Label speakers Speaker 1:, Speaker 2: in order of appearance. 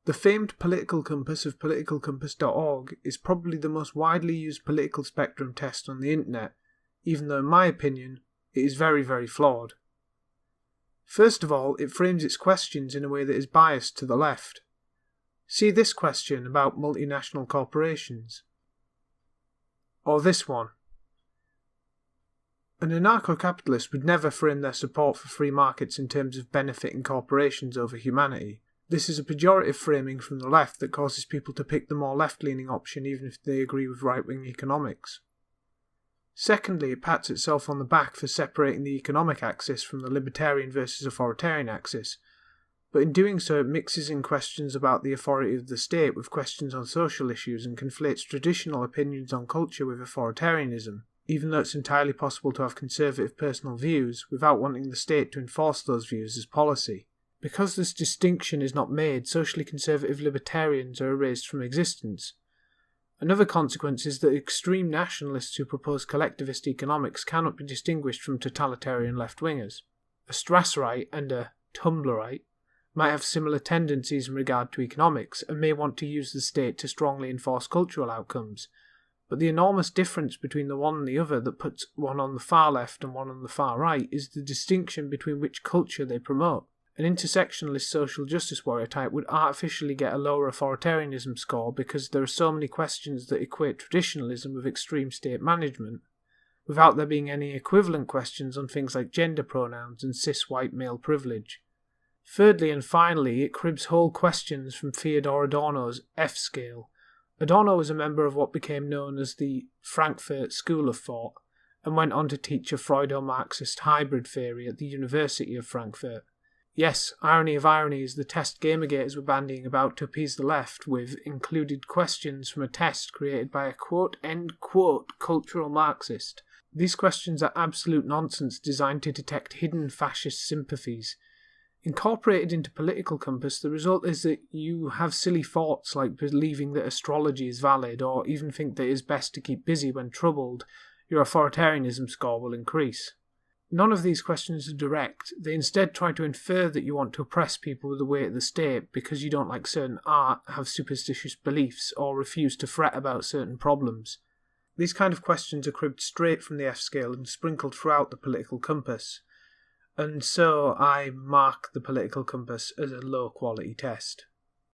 Speaker 1: The famed political compass of politicalcompass.org is probably the most widely used political spectrum test on the internet, even though in my opinion it is very, very flawed. First of all, it frames its questions in a way that is biased to the left. See this question about multinational corporations. Or this one. An anarcho-capitalist would never frame their support for free markets in terms of benefiting corporations over humanity. This is a pejorative framing from the left that causes people to pick the more left-leaning option even if they agree with right-wing economics. Secondly, it pats itself on the back for separating the economic axis from the libertarian versus authoritarian axis, but in doing so it mixes in questions about the authority of the state with questions on social issues and conflates traditional opinions on culture with authoritarianism, even though it's entirely possible to have conservative personal views without wanting the state to enforce those views as policy. Because this distinction is not made, socially conservative libertarians are erased from existence. Another consequence is that extreme nationalists who propose collectivist economics cannot be distinguished from totalitarian left-wingers. A Strasserite and a Tumblrite might have similar tendencies in regard to economics and may want to use the state to strongly enforce cultural outcomes, but the enormous difference between the one and the other that puts one on the far left and one on the far right is the distinction between which culture they promote. An intersectionalist social justice warrior type would artificially get a lower authoritarianism score because there are so many questions that equate traditionalism with extreme state management, without there being any equivalent questions on things like gender pronouns and cis-white male privilege. Thirdly and finally, it cribs whole questions from Theodor Adorno's F-scale. Adorno was a member of what became known as the Frankfurt School of Thought, and went on to teach a Freudo-Marxist hybrid theory at the University of Frankfurt. Yes, irony of ironies, the test Gamergaters were bandying about to appease the left with included questions from a test created by a quote-end-quote cultural Marxist. These questions are absolute nonsense designed to detect hidden fascist sympathies. Incorporated into Political Compass, the result is that you have silly thoughts like believing that astrology is valid, or even think that it is best to keep busy when troubled. Your authoritarianism score will increase. None of these questions are direct. They instead try to infer that you want to oppress people with the weight of the state because you don't like certain art, have superstitious beliefs, or refuse to fret about certain problems. These kind of questions are cribbed straight from the F-scale and sprinkled throughout the Political Compass. And so I mark the Political Compass as a low-quality test.